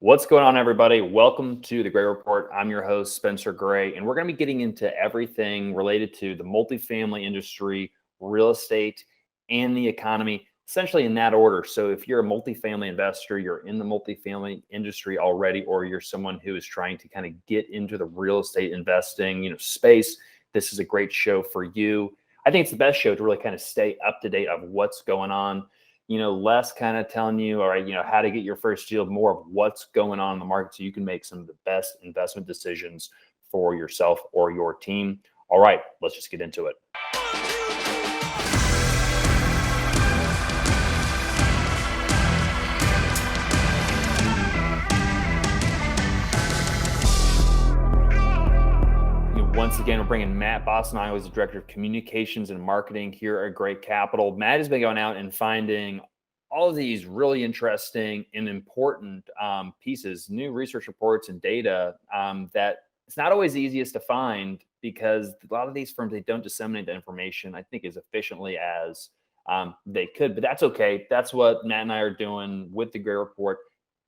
What's going on, everybody? Welcome to the Gray Report. I'm your host, Spencer Gray, and we're going to be getting into everything related to the multifamily industry, real estate, and the economy, essentially in that order. So if you're a multifamily investor, you're in the multifamily industry already, or you're someone who is trying to kind of get into the real estate investing, space, this is a great show for you. I think it's the best show to really kind of stay up to date of what's going on. Less kind of telling you, all right, how to get your first deal, more of what's going on in the market so you can make some of the best investment decisions for yourself or your team. All right, let's just get into it. Once again, we're bringing Matt Boston. I was the Director of Communications and Marketing here at Great Capital. Matt has been going out and finding all of these really interesting and important pieces, new research reports and data that it's not always the easiest to find because a lot of these firms, they don't disseminate the information, I think, as efficiently as they could. But that's okay. That's what Matt and I are doing with the Great Report,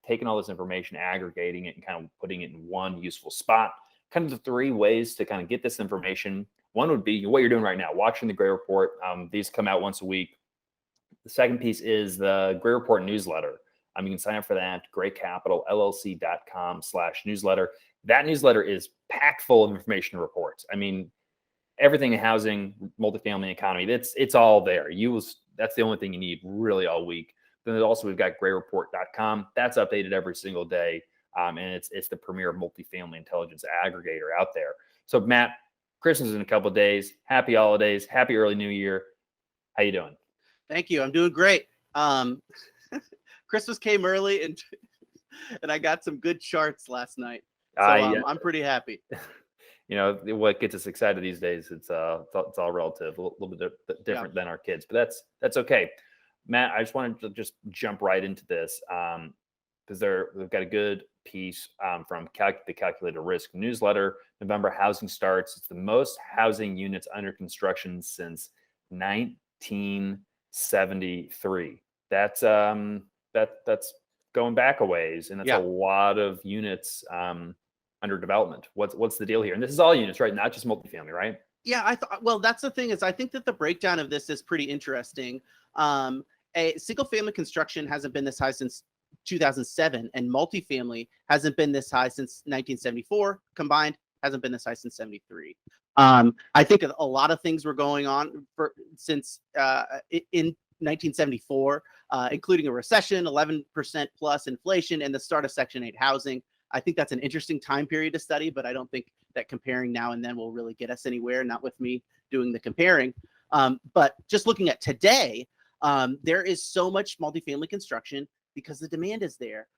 taking all this information, aggregating it, and kind of putting it in one useful spot. Kind of the three ways to kind of get this information. One would be what you're doing right now, watching the Gray Report. These come out once a week. The second piece is the Gray Report newsletter. You can sign up for that, graycapitalllc.com/newsletter. That newsletter is packed full of information and reports. Everything in housing, multifamily economy, it's all there. That's the only thing you need really all week. Then also we've got grayreport.com. That's updated every single day. And it's the premier multifamily intelligence aggregator out there. So Matt, Christmas is in a couple of days. Happy holidays. Happy early New Year. How you doing? Thank you. I'm doing great. Christmas came early and I got some good charts last night. So I'm pretty happy. What gets us excited these days, it's all relative, a little bit different than our kids, but that's okay. Matt, I just wanted to just jump right into this because we've got a good piece from the Calculated Risk newsletter. November housing starts. It's the most housing units under construction since 1973. That's going back a ways, and that's a lot of units under development. What's the deal here? And this is all units, right? Not just multifamily, right? Yeah, well, that's the thing is I think that the breakdown of this is pretty interesting. A single family construction hasn't been this high since 2007, and multifamily hasn't been this high since 1974. Combined, hasn't been this high since 73. I think a lot of things were going on since in 1974, including a recession, 11% plus inflation, and the start of Section 8 housing. I think that's an interesting time period to study, but I don't think that comparing now and then will really get us anywhere, not with me doing the comparing. But just looking at today, there is so much multifamily construction because the demand is there.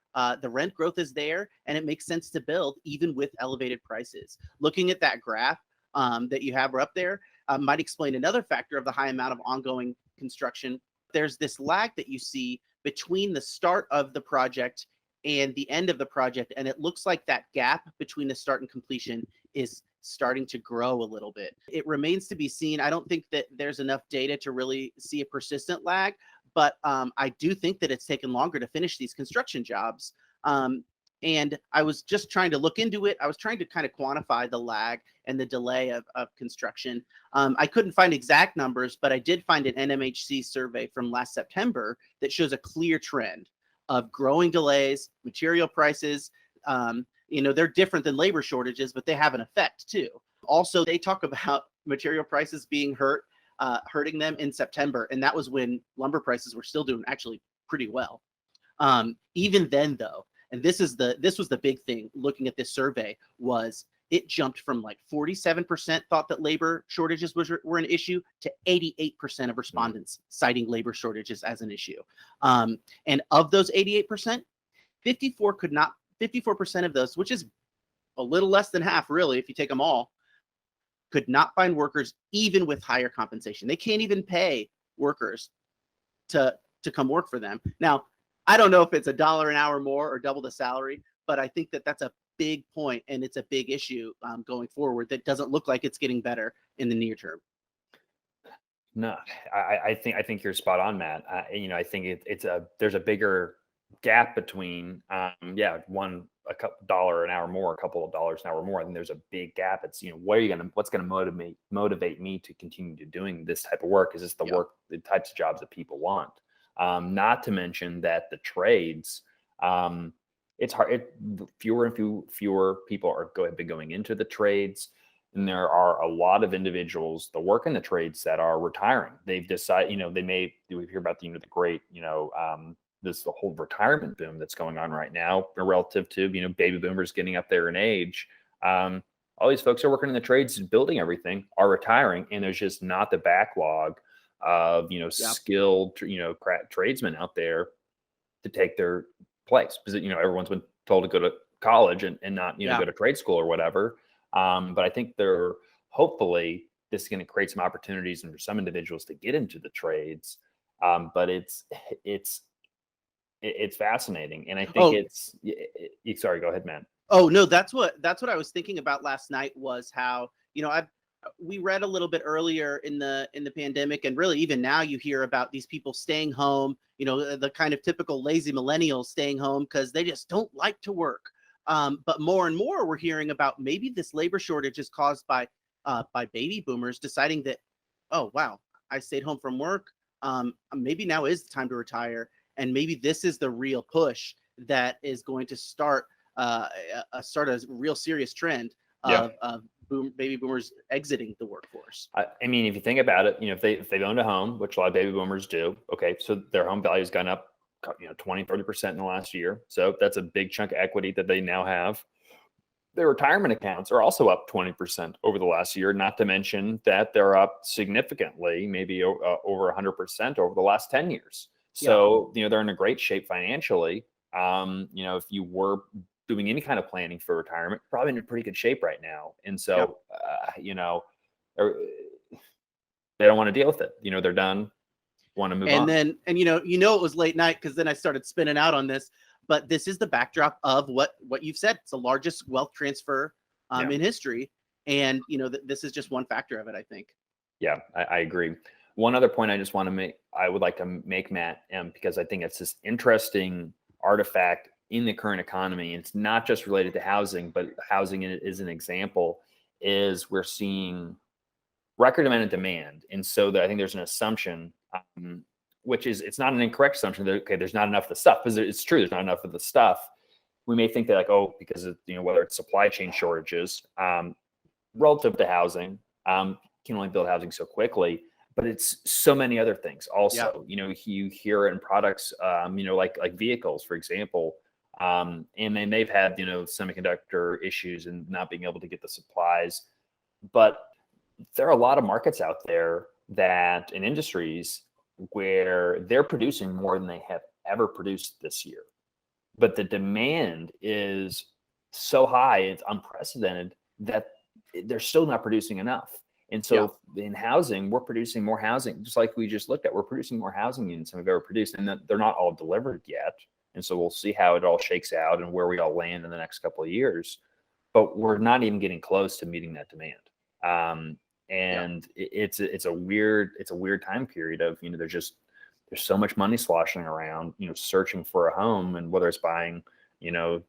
The rent growth is there, and it makes sense to build even with elevated prices. Looking at that graph that you have up there might explain another factor of the high amount of ongoing construction. There's this lag that you see between the start of the project and the end of the project, and it looks like that gap between the start and completion is starting to grow a little bit. It remains to be seen. I don't think that there's enough data to really see a persistent lag, but I do think that it's taken longer to finish these construction jobs. And I was just trying to look into it. I was trying to kind of quantify the lag and the delay of construction. I couldn't find exact numbers, but I did find an NMHC survey from last September that shows a clear trend of growing delays, material prices. They're different than labor shortages, but they have an effect too. Also, they talk about material prices being hurting them in September. And that was when lumber prices were still doing actually pretty well. Even then though, and this was the big thing looking at this survey, was it jumped from like 47% thought that labor shortages were an issue to 88% of respondents citing labor shortages as an issue. And of those 88%, 54% of those, which is a little less than half really, if you take them all, could not find workers even with higher compensation. They can't even pay workers to come work for them. Now, I don't know if it's $1 an hour more or double the salary, but I think that that's a big point, and it's a big issue going forward that doesn't look like it's getting better in the near term. No, I think you're spot on, Matt. I think there's a bigger gap between a couple dollar an hour more, a couple of dollars an hour more. I think there's a big gap. It's, what's gonna motivate me to continue to doing this type of work? Is this the Yep. work, the types of jobs that people want? Not to mention that the trades, it's hard. Fewer and fewer people have been going into the trades, and there are a lot of individuals that work in the trades that are retiring. They've decided, we hear about the great, this the whole retirement boom that's going on right now relative to baby boomers getting up there in age. All these folks are working in the trades, building everything, are retiring, and there's just not the backlog of Yep. skilled tradesmen out there to take their place, because everyone's been told to go to college and not Yeah. go to trade school or whatever. But I think hopefully this is going to create some opportunities and for some individuals to get into the trades. But it's fascinating, and I think sorry, go ahead, man. Oh no, that's what I was thinking about last night, was how, we read a little bit earlier in the pandemic, and really even now you hear about these people staying home, the kind of typical lazy millennials staying home because they just don't like to work. But more and more we're hearing about maybe this labor shortage is caused by baby boomers deciding that, oh wow, I stayed home from work. Maybe now is the time to retire, and maybe this is the real push that is going to start a real serious trend of baby boomers exiting the workforce. I mean, if you think about it, if they've owned a home, which a lot of baby boomers do, okay, so their home value has gone up 20-30% in the last year. So that's a big chunk of equity that they now have. Their retirement accounts are also up 20% over the last year, not to mention that they're up significantly, maybe over 100% over the last 10 years. So, they're in a great shape financially. If you were doing any kind of planning for retirement, probably in a pretty good shape right now. And so, they don't want to deal with it. They're done, want to move on. And it was late night because then I started spinning out on this, but this is the backdrop of what you've said. It's the largest wealth transfer in history. And, this is just one factor of it, I think. Yeah, I agree. One other point I would like to make, Matt, because I think it's this interesting artifact in the current economy. And it's not just related to housing, but housing is an example, is we're seeing record amount of demand. And so I think there's an assumption, which is, it's not an incorrect assumption that, okay, there's not enough of the stuff, because it's true, there's not enough of the stuff. We may think that because of, whether it's supply chain shortages, relative to housing, can only build housing so quickly, but it's so many other things also. You hear in products, like vehicles, for example, and then they've had, semiconductor issues and not being able to get the supplies. But there are a lot of markets out there in industries where they're producing more than they have ever produced this year. But the demand is so high, it's unprecedented, that they're still not producing enough. And so in housing, we're producing more housing, just like we just looked at. We're producing more housing units than we've ever produced, and they're not all delivered yet. And so we'll see how it all shakes out and where we all land in the next couple of years. But we're not even getting close to meeting that demand. It's a weird time period of, there's so much money sloshing around, searching for a home, and whether it's buying,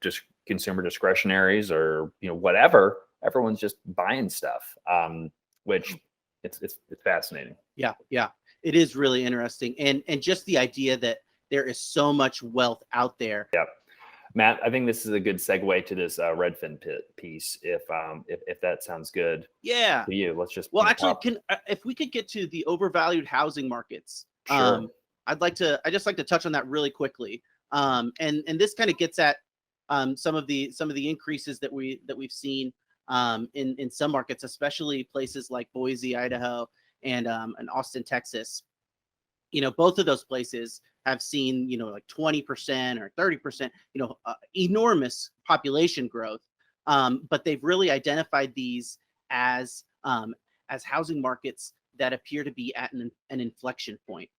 just consumer discretionaries or, whatever, everyone's just buying stuff. Which it's fascinating. Yeah. It is really interesting. And just the idea that there is so much wealth out there. Yeah. Matt, I think this is a good segue to this Redfin piece. If that sounds good. Yeah. To you, let's just. Well, actually, if we could get to the overvalued housing markets, sure. I'd just like to touch on that really quickly. And this kind of gets at some of the increases that we've seen in some markets, especially places like Boise, Idaho, and Austin, Texas. Both of those places have seen, like 20% or 30%, enormous population growth. But they've really identified these as housing markets that appear to be at an inflection point.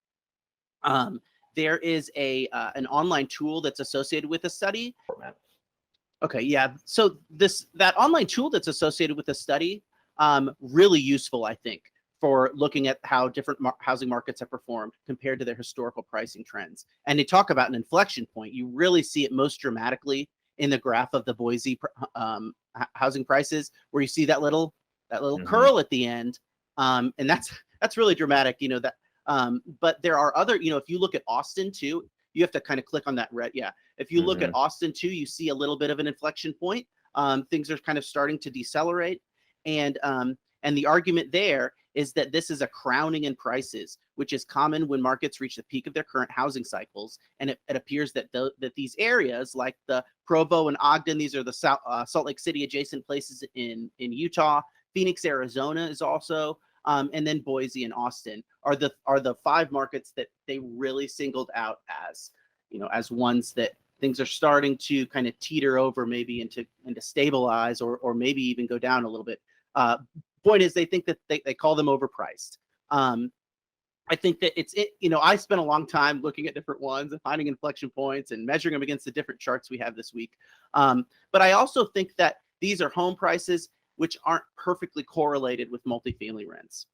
There is an online tool that's associated with the study. Okay, yeah. So that online tool that's associated with the study, really useful, I think, for looking at how different housing markets have performed compared to their historical pricing trends. And they talk about an inflection point. You really see it most dramatically in the graph of the Boise housing prices, where you see that little curl at the end, and that's really dramatic. But there are other. If you look at Austin too, you have to kind of click on that red. Yeah, if you look at Austin too, you see a little bit of an inflection point. Things are kind of starting to decelerate, and the argument there is that this is a crowning in prices, which is common when markets reach the peak of their current housing cycles. And it appears that that these areas like the Provo and Ogden, these are the Salt Lake City adjacent places in Utah, Phoenix, Arizona is also, and then Boise and Austin are the 5 markets that they really singled out as, as ones that things are starting to kind of teeter over, maybe into stabilize, or maybe even go down a little bit. Point is, they think that they call them overpriced. I think that I spent a long time looking at different ones and finding inflection points and measuring them against the different charts we have this week. But I also think that these are home prices which aren't perfectly correlated with multifamily rents.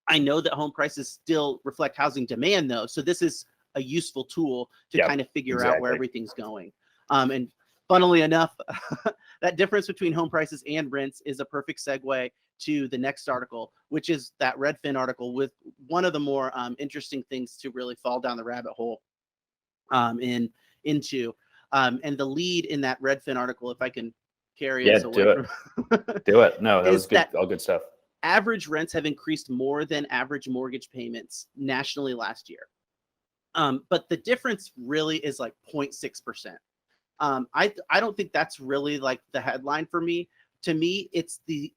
I know that home prices still reflect housing demand, though, so this is a useful tool to kind of figure out where everything's going. And funnily enough, that difference between home prices and rents is a perfect segue to the next article, which is that Redfin article, with one of the more interesting things to really fall down the rabbit hole into. And the lead in that Redfin article, if I can carry us away. Do it. No, that was good. All good stuff. Average rents have increased more than average mortgage payments nationally last year. But the difference really is like 0.6%. I don't think that's really like the headline for me. To me, it's the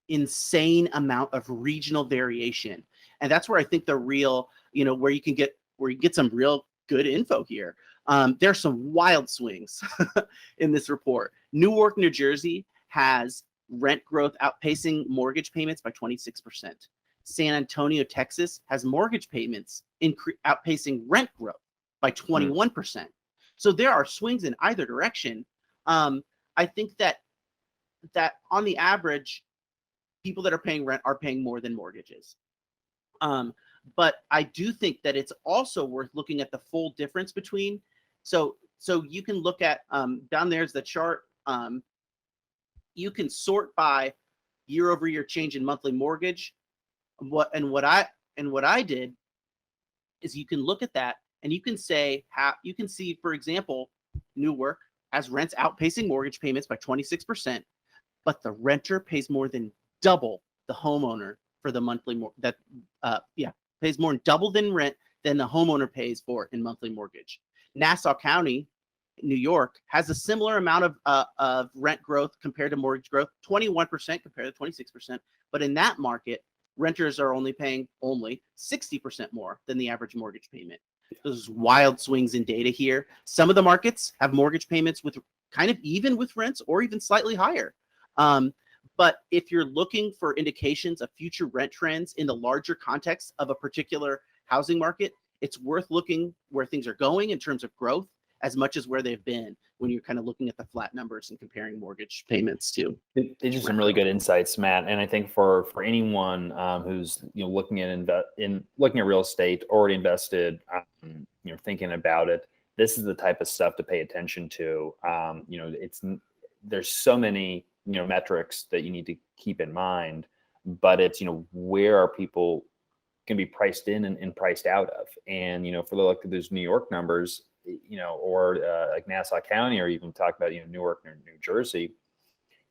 insane amount of regional variation, and that's where I think the real, where you can get some real good info here. There's some wild swings in this report. Newark, New Jersey has rent growth outpacing mortgage payments by 26%. San Antonio, Texas has mortgage payments outpacing rent growth by 21%. So there are swings in either direction. I think that on the average, people that are paying rent are paying more than mortgages. But I do think that it's also worth looking at the full difference between. So you can look at down there's the chart. You can sort by year-over-year change in monthly mortgage. What I did is you can look at that and you can say you can see, for example, Newark has rents outpacing mortgage payments by 26%, but the renter pays more than double the homeowner for the monthly pays more than double than rent than the homeowner pays for in monthly mortgage. Nassau County, New York, has a similar amount of rent growth compared to mortgage growth, 21% compared to 26%. But in that market, renters are only paying 60% more than the average mortgage payment. There's wild swings in data here. Some of the markets have mortgage payments with kind of even with rents or even slightly higher. But if you're looking for indications of future rent trends in the larger context of a particular housing market, it's worth looking where things are going in terms of growth as much as where they've been when you're kind of looking at the flat numbers and comparing mortgage payments to. These are some really good insights, Matt. And I think for anyone who's looking at real estate, already invested, thinking about it, this is the type of stuff to pay attention to. There's so many metrics that you need to keep in mind, but it's where are people going to be priced in and priced out of, and for those New York numbers, or like Nassau County, or even talk about Newark or New Jersey,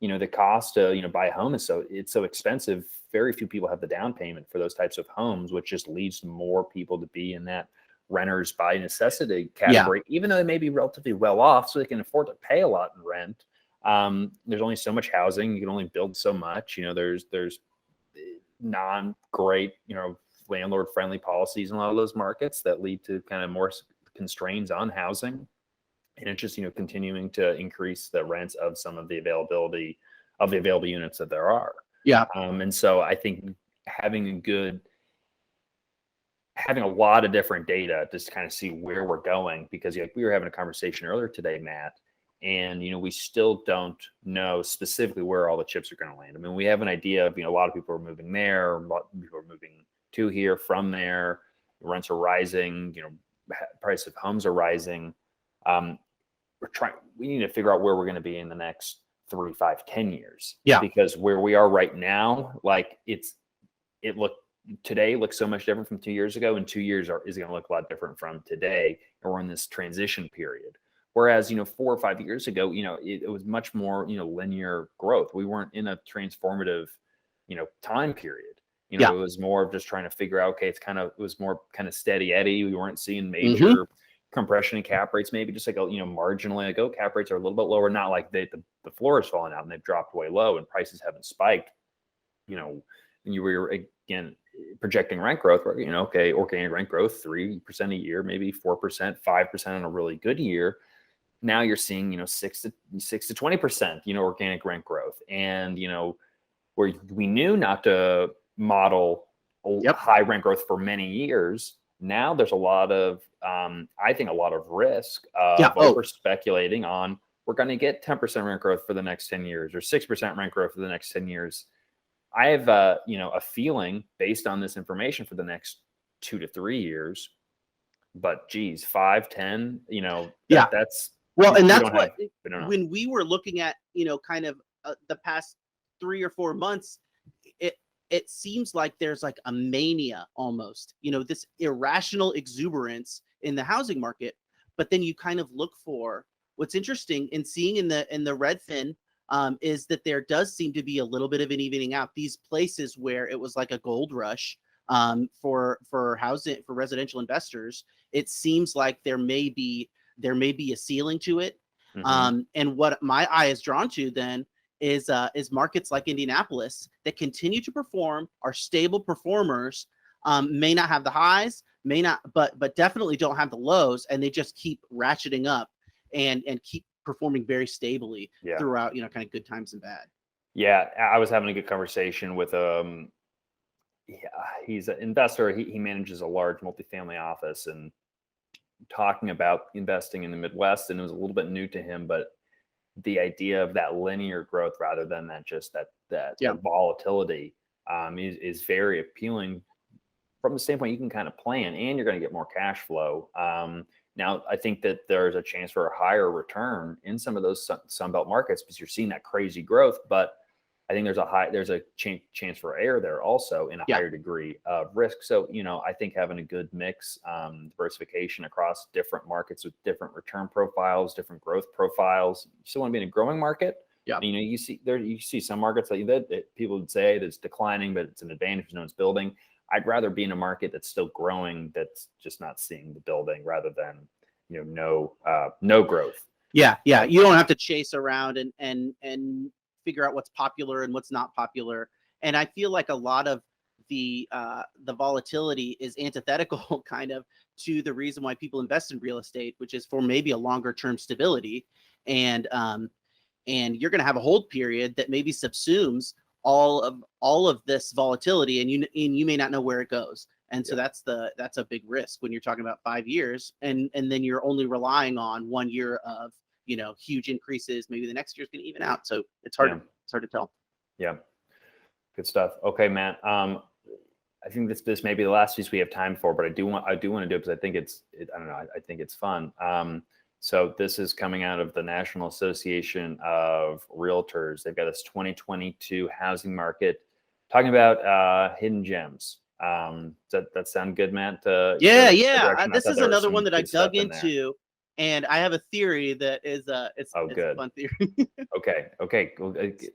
the cost to buy a home is so expensive. Very few people have the down payment for those types of homes, which just leads to more people to be in that renters by necessity category, even though they may be relatively well off, so they can afford to pay a lot in rent. There's only so much housing, you can only build so much. There's non-great landlord friendly policies in a lot of those markets that lead to kind of more constraints on housing, and it's just continuing to increase the rents of some of the available units that there are. And so I think having a lot of different data just to kind of see where we're going, because we were having a conversation earlier today, Matt, And, we still don't know specifically where all the chips are going to land. I mean, we have an idea of, a lot of people are moving there, a lot of people are moving to here from there. Rents are rising, price of homes are rising. We need to figure out where we're going to be in the next 3, 5, 10 years. Yeah. Because where we are right now, like today looks so much different from 2 years ago, and 2 years is going to look a lot different from today. And we're in this transition period. Whereas, 4 or 5 years ago, it was much more, linear growth. We weren't in a transformative, time period. It was more of just trying to figure out, okay, it was more kind of steady Eddie. We weren't seeing major compression in cap rates, maybe just like, marginally like, cap rates are a little bit lower. Not like the floor is falling out and they've dropped way low and prices haven't spiked. And you were, again, projecting rent growth, okay, organic rent growth, 3% a year, maybe 4%, 5% on a really good year. Now you're seeing, 6 to 20%, organic rent growth. And, where we knew not to model high rent growth for many years. Now there's a lot of, I think a lot of risk of over speculating on, we're going to get 10% rent growth for the next 10 years or 6% rent growth for the next 10 years. I have, a feeling based on this information for the next 2 to 3 years, but geez, 5, 10, that's, well, and that's what, when we were looking at, kind of the past 3 or 4 months, it seems like there's like a mania almost, this irrational exuberance in the housing market. But then you kind of look for what's interesting in seeing in the Redfin is that there does seem to be a little bit of an evening out. These places where it was like a gold rush for housing, for residential investors, it seems like there may be a ceiling to it. And what my eye is drawn to then is markets like Indianapolis that continue to perform, are stable performers, may not have the highs, but definitely don't have the lows, and they just keep ratcheting up and keep performing very stably throughout, kind of good times and bad. Yeah, I was having a good conversation with he's an investor. He manages a large multifamily office, and talking about investing in the Midwest, and it was a little bit new to him, but the idea of that linear growth rather than that volatility is very appealing from the standpoint you can kind of plan, and you're going to get more cash flow. Now, I think that there's a chance for a higher return in some of those Sunbelt markets because you're seeing that crazy growth, but I think there's a chance for error there also in a higher degree of risk. So, I think having a good mix, diversification across different markets with different return profiles, different growth profiles. You still want to be in a growing market. Yeah. You see some markets that people would say that's declining, but it's an advantage no one's building. I'd rather be in a market that's still growing, that's just not seeing the building, rather than, no growth. Yeah. You don't have to chase around and figure out what's popular and what's not popular. And I feel like a lot of the volatility is antithetical kind of to the reason why people invest in real estate, which is for maybe a longer term stability. And you're going to have a hold period that maybe subsumes all of this volatility, and you may not know where it goes. And so that's a big risk when you're talking about 5 years, and then you're only relying on 1 year of huge increases. Maybe the next year's going to even out. So it's hard to tell. Yeah. Good stuff. Okay, Matt. I think this may be the last piece we have time for, but I do want to do it because I think I think it's fun. So this is coming out of the National Association of Realtors. They've got this 2022 housing market talking about hidden gems. Does that sound good, Matt? Yeah. This is another one that I dug into, and I have a theory that is it's a fun theory. Okay.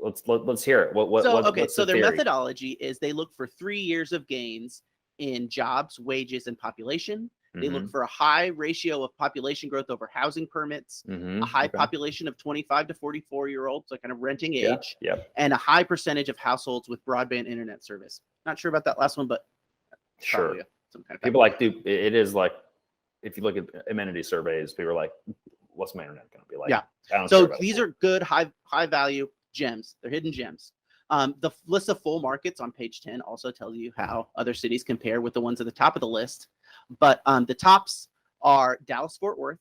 Let's hear it. What's so their theory? methodology is they look for 3 years of gains in jobs, wages, and population. They look for a high ratio of population growth over housing permits, a high population of 25 to 44-year-olds, so kind of renting age, and a high percentage of households with broadband internet service. Not sure about that last one, but sure. Some kind of people it is like, if you look at amenity surveys, people are like, what's my internet going to be like? Yeah. So these are good high value gems. They're hidden gems. The list of full markets on page 10 also tells you how other cities compare with the ones at the top of the list. But the tops are Dallas-Fort Worth,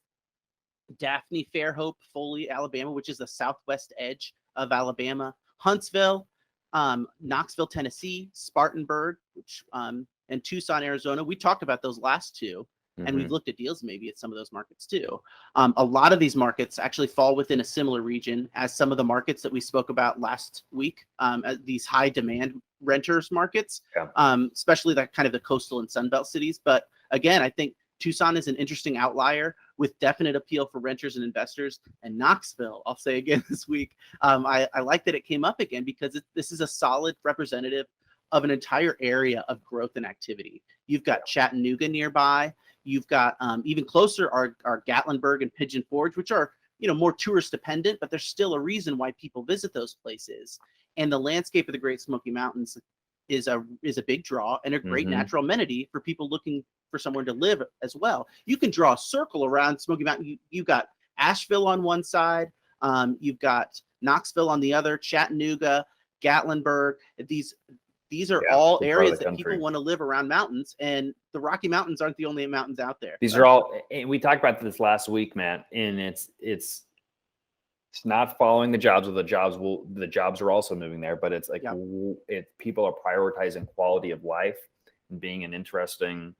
Daphne, Fairhope, Foley, Alabama, which is the southwest edge of Alabama, Huntsville, Knoxville, Tennessee, Spartanburg, which and Tucson, Arizona. We talked about those last two, and we've looked at deals maybe at some of those markets too. A lot of these markets actually fall within a similar region as some of the markets that we spoke about last week, these high demand renters markets, especially that kind of the coastal and Sunbelt cities. But again, I think Tucson is an interesting outlier with definite appeal for renters and investors. And Knoxville, I'll say again this week, I like that it came up again because this is a solid representative of an entire area of growth and activity. You've got Chattanooga nearby. You've got even closer are Gatlinburg and Pigeon Forge, which are more tourist dependent, but there's still a reason why people visit those places. And the landscape of the Great Smoky Mountains is a big draw and a great natural amenity for people looking for somewhere to live as well. You can draw a circle around Smoky Mountain. You got Asheville on one side, you've got Knoxville on the other, Chattanooga, Gatlinburg. These are all areas that people want to live around mountains, and the Rocky Mountains aren't the only mountains out there. These are all, and we talked about this last week, Matt, and it's not following the jobs, the jobs are also moving there, but it's like people are prioritizing quality of life and being in interesting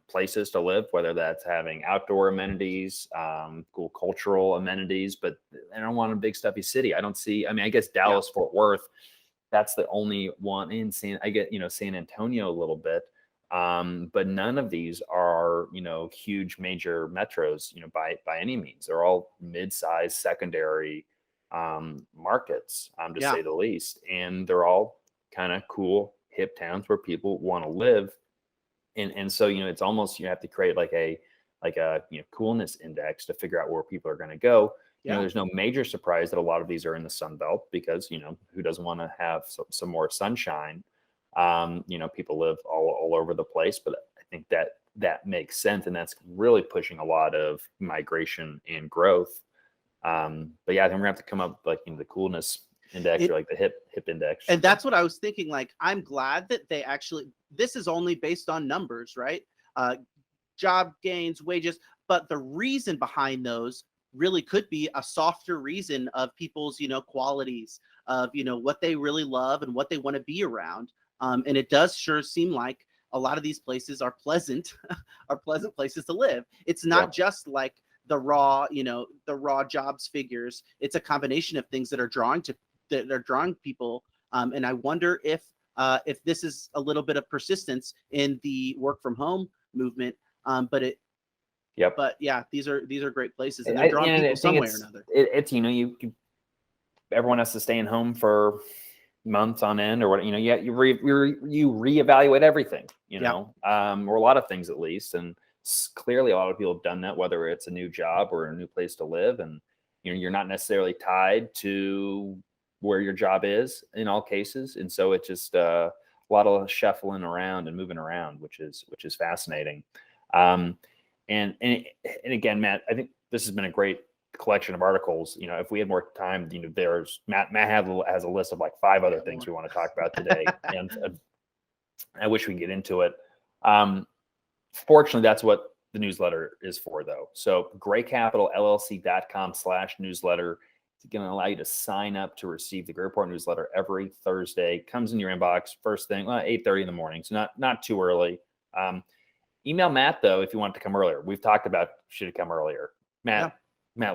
places to live, whether that's having outdoor amenities, cool cultural amenities, but I don't want a big stuffy city. I guess Dallas, Fort Worth, that's the only one in San Antonio a little bit. But none of these are, huge major metros, by any means. They're all mid-sized secondary markets, to say the least. And they're all kind of cool, hip towns where people want to live. And so, it's almost, you have to create like a coolness index to figure out where people are going to go. There's no major surprise that a lot of these are in the Sun Belt because, who doesn't want to have some more sunshine? People live all over the place, but I think that makes sense. And that's really pushing a lot of migration and growth. But yeah, I think we're gonna have to come up with the coolness index or like the hip index. And that's what I was thinking. Like, I'm glad that this is only based on numbers, right? Job gains, wages, but the reason behind those really could be a softer reason of people's, qualities of, what they really love and what they want to be around. And it does sure seem like a lot of these places are pleasant places to live. It's not just like the raw jobs figures. It's a combination of things that are drawing people. And I wonder if this is a little bit of persistence in the work from home movement. But yeah, these are great places, and they're drawing people some way or another. It's everyone has to stay in home for months on end or what, you reevaluate everything, or a lot of things at least. And clearly a lot of people have done that, whether it's a new job or a new place to live. And, you're not necessarily tied to where your job is in all cases. And so it's just a lot of shuffling around and moving around, which is fascinating. And again, Matt, I think this has been a great collection of articles. If we had more time, there's Matt has a list of like 5 other things we want to talk about today, and I wish we could get into it. Fortunately, that's what the newsletter is for, though. So graycapitalllc.com/newsletter. It's going to allow you to sign up to receive the Gray Report newsletter every Thursday. Comes in your inbox first thing, 8:30 in the morning, so not too early. Email Matt, though, if you want to come earlier. We've talked about should it come earlier. Matt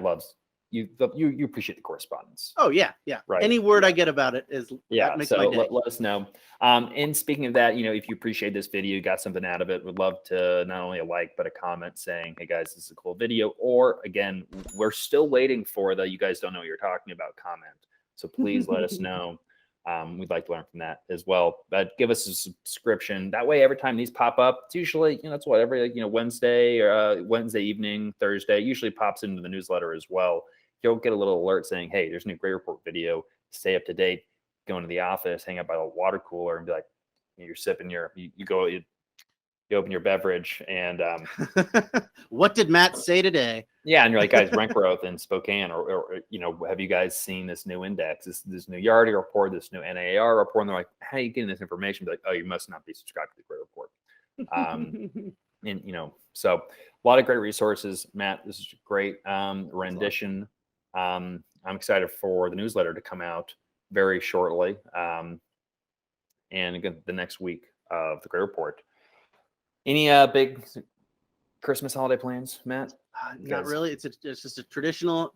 loves you. You appreciate the correspondence. Oh yeah. Right. Any word I get about it is that makes my day. Let us know. And speaking of that, if you appreciate this video, you got something out of it, would love to not only a like but a comment saying, "Hey guys, this is a cool video." Or again, we're still waiting for the "you guys don't know what you're talking about" comment. So please let us know. We'd like to learn from that as well. But give us a subscription. That way, every time these pop up, it's usually, it's every Wednesday or Wednesday evening, Thursday, usually pops into the newsletter as well. You'll get a little alert saying, "Hey, there's a new Gray Report video." Stay up to date. Go into the office, hang out by the water cooler, and be like, you're sipping you open your beverage, and what did Matt say today? Yeah, and you're like, "Guys, rent growth in Spokane, or have you guys seen this new index, this new Yardi report, this new NAR report?" And they're like, "How are you getting this information?" Be like, "Oh, you must not be subscribed to the Gray Report." And, so a lot of great resources, Matt. This is great rendition. I'm excited for the newsletter to come out very shortly. And again, the next week of the Great Report. Any big Christmas holiday plans, Matt? Not really. It's just a traditional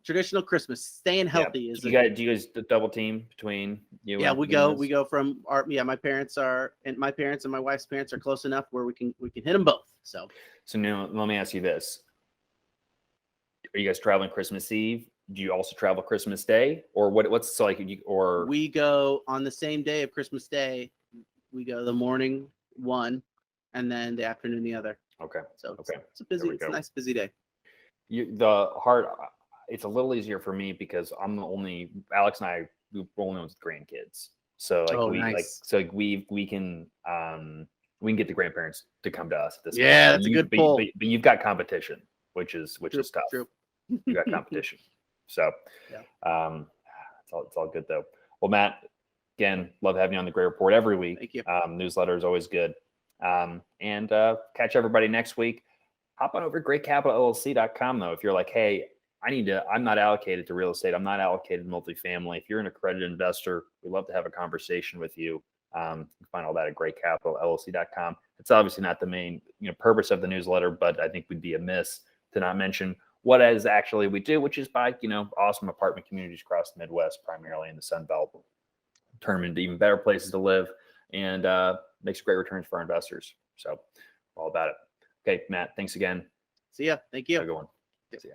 Christmas. Staying healthy is. Do you guys double team between you? Yeah, and we go from my parents and my wife's parents are close enough where we can hit them both. So now let me ask you this: are you guys traveling Christmas Eve? Do you also travel Christmas Day, or what's so like? Or we go on the same day of Christmas Day. We go the morning one, and then the afternoon the other. Okay. So okay, it's a nice busy day. It's a little easier for me because I'm the only Alex and I we're only with grandkids. So we can get the grandparents to come to us at this point. That's a good pull. But you've got competition, which is tough. True. You got competition. So it's all good though. Well, Matt, again, love having you on the Great Report every week. Thank you. Newsletter is always good. And catch everybody next week. Hop on over to greatcapitalllc.com though. If you're like, hey, I'm not allocated to real estate. I'm not allocated to multifamily. If you're an accredited investor, we'd love to have a conversation with you. You can find all that at greatcapitalllc.com. It's obviously not the main purpose of the newsletter, but I think we'd be amiss to not mention what is actually we do, which is buy awesome apartment communities across the Midwest, primarily in the Sun Belt, turn them into even better places to live, and makes great returns for our investors. So all about it. Okay, Matt, thanks again. See ya. Thank you. Have a good one. See ya.